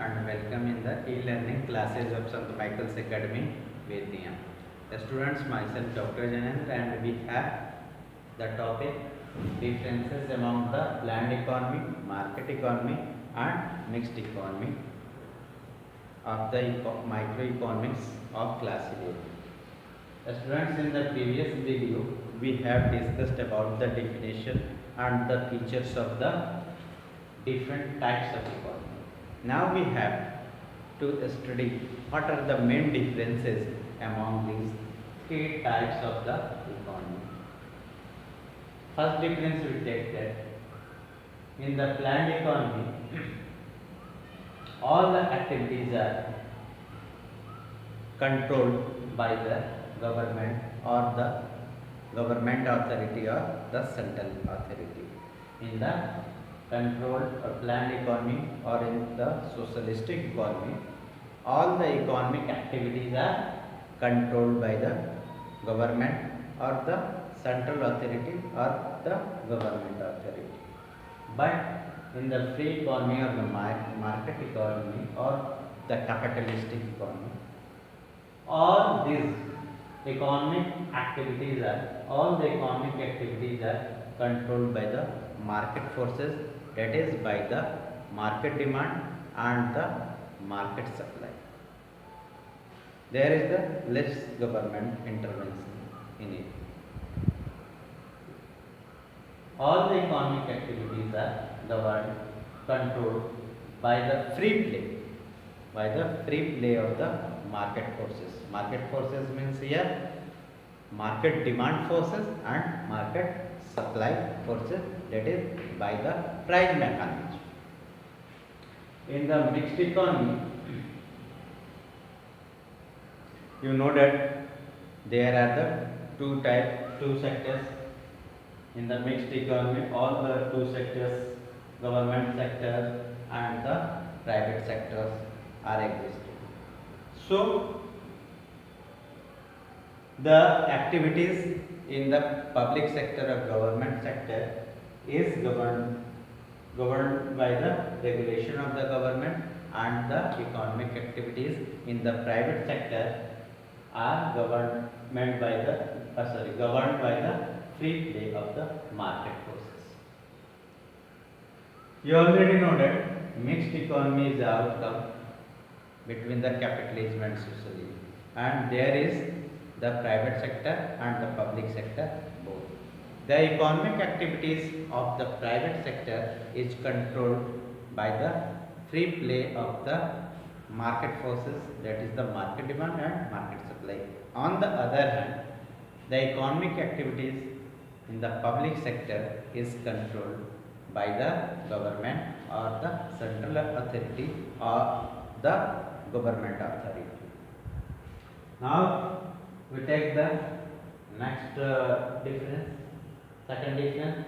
and welcome in the e-learning classes of St. Michael's Academy, Vedniya. Students, myself Dr. Janendra, and we have the topic differences among the planned economy, market economy and mixed economy of the microeconomics of class 11. Students, in the previous video we have discussed about the definition and the features of the different types of economy. Now we have to study what are the main differences among these three types of the economy. First difference we take that in the planned economy all the activities are controlled by the government or the government authority or the central authority. In the controlled or planned economy or in the socialistic economy, all the economic activities are controlled by the government or the central authority or the government authority. But in the free economy or the market economy or the capitalistic economy, all these economic activities are controlled by the market forces, that is by the market demand and the market supply. There is the less government intervention in it. All the economic activities are governed, controlled by the free play of the market forces. Market forces means here market demand forces and market supply forces, that is by the price mechanism. In the mixed economy, you know that there are the two sectors. In the mixed economy, all the two sectors, government sector and the private sectors are existing. So the activities in the public sector or government sector is governed by the regulation of the government, and the economic activities in the private sector are governed by the free play of the market forces. You already know that mixed economy is the outcome between the capitalism and socialism, and there is the private sector and the public sector both. The economic activities of the private sector is controlled by the free play of the market forces, that is the market demand and market supply. On the other hand, the economic activities in the public sector is controlled by the government or the central authority or the government authority. Now we take the next difference. Second difference,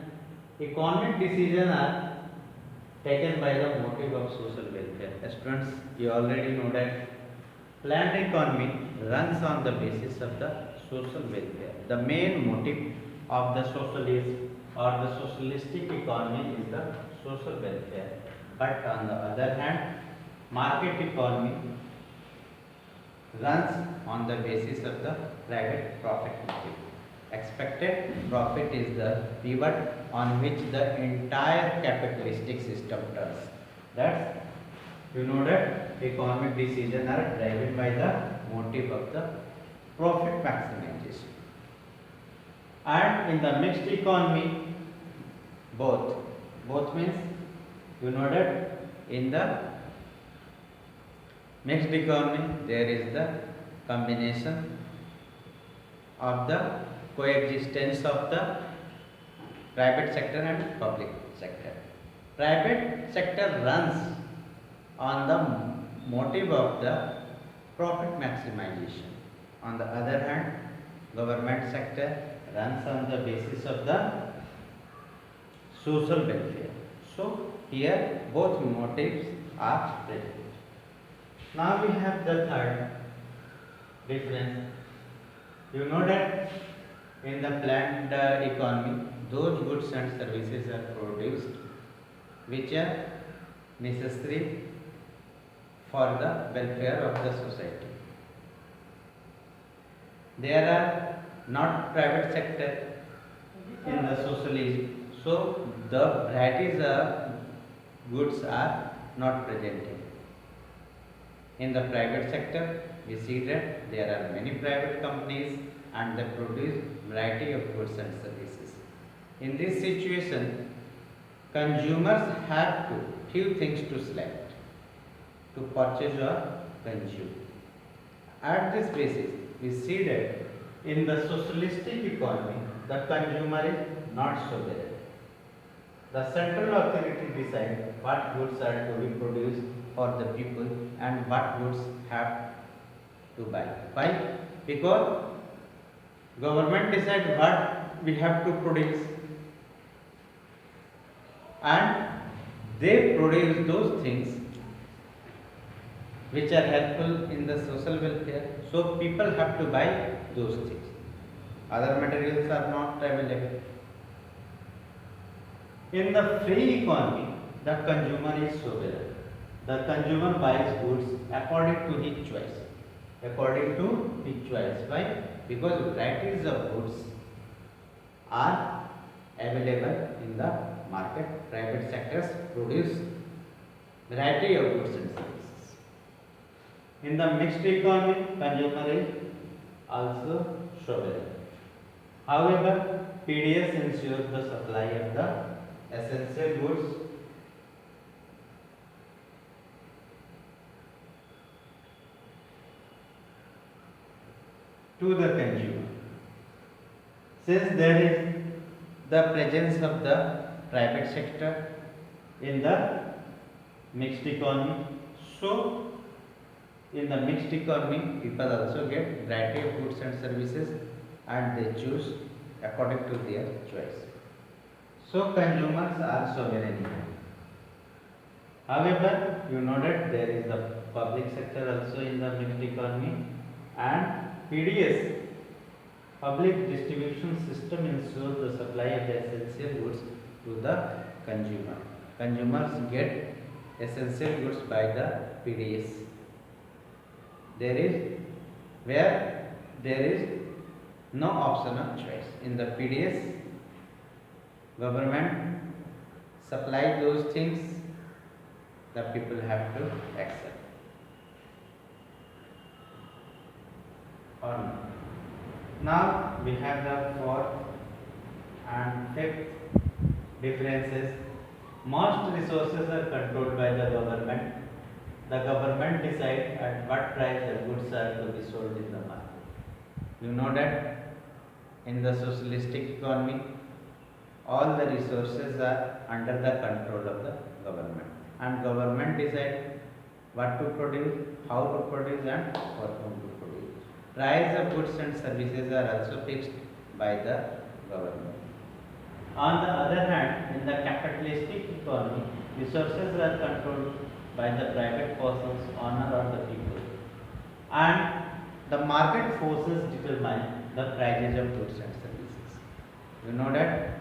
economic decisions are taken by the motive of social welfare. Students, you already know that planned economy runs on the basis of the social welfare. The main motive of the socialism or the socialistic economy is the social welfare. But on the other hand, market economy runs on the basis of the private profit motive. Expected profit is the pivot on which the entire capitalistic system turns. That's, you know that economic decisions are driven by the motive of the profit maximization. And in the mixed economy, both means, you know that in the mixed economy there is the combination of the coexistence of the private sector and public sector. Private sector runs on the motive of the profit maximization. On the other hand, government sector runs on the basis of the social welfare. So here both motives are present. Now we have the third difference. You know that in the planned economy, those goods and services are produced which are necessary for the welfare of the society. There are not private sector in the socialism, so the varieties of goods are not presented. In the private sector, we see that there are many private companies and they produce variety of goods and services. In this situation, consumers have to few things to select to purchase or consume. At this basis, we see that in the socialistic economy, the consumer is not sovereign. The central authority decides what goods are to be produced for the people and what goods have to buy. Why? Because government decides what we have to produce and they produce those things which are helpful in the social welfare. So people have to buy those things. Other materials are not available. In the free economy, the consumer is sovereign. The consumer buys goods according to his choice. According to his choice. Why? Because varieties of goods are available in the market. Private sectors produce variety of goods and services. In the mixed economy, consumer is also sovereign. However, PDS ensures the supply of the essential goods to the consumer. Since there is the presence of the private sector in the mixed economy, so in the mixed economy, people also get variety of goods and services and they choose according to their choice. So consumers are sovereign. However, you know that there is the public sector also in the mixed economy and PDS, public distribution system, ensures the supply of the essential goods to the consumer. Consumers get essential goods by the PDS. There is where there is no option of choice. In the PDS, government supply those things the people have to accept. Now we have the fourth and fifth differences. Most resources are controlled by the government. The government decides at what price the goods are to be sold in the market. You know that in the socialistic economy, all the resources are under the control of the government, and government decides what to produce, how to produce, and for whom to produce. Price of goods and services are also fixed by the government. On the other hand, in the capitalistic economy, resources are controlled by the private persons, owner or the people, and the market forces determine the prices of goods and services. You know that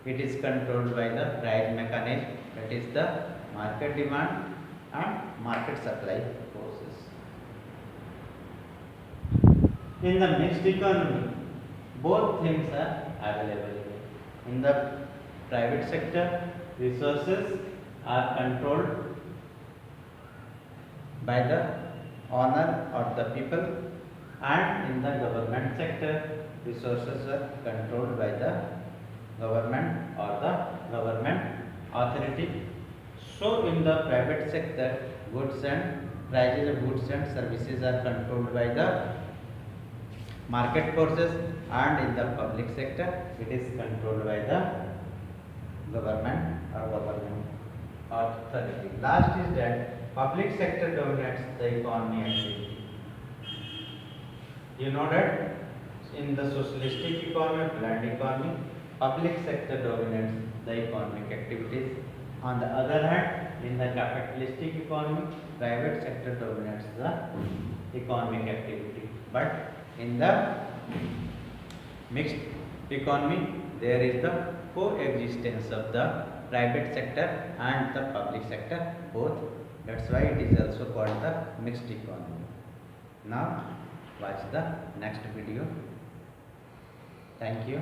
it is controlled by the price mechanism, that is the market demand and market supply forces. In the mixed economy, both things are available. In the private sector, resources are controlled by the owner or the people, and in the government sector, resources are controlled by the government or the government authority. So in the private sector, goods and prices of goods and services are controlled by the market forces, and in the public sector it is controlled by the government or government authority. Last is that public sector dominates the economy activity. You know that in the socialistic economy, planned economy, public sector dominates the economic activities. On the other hand, in the capitalistic economy, private sector dominates the economic activity. But in the mixed economy, there is the coexistence of the private sector and the public sector, both That's why it is also called the mixed economy. Now watch the next video. Thank you.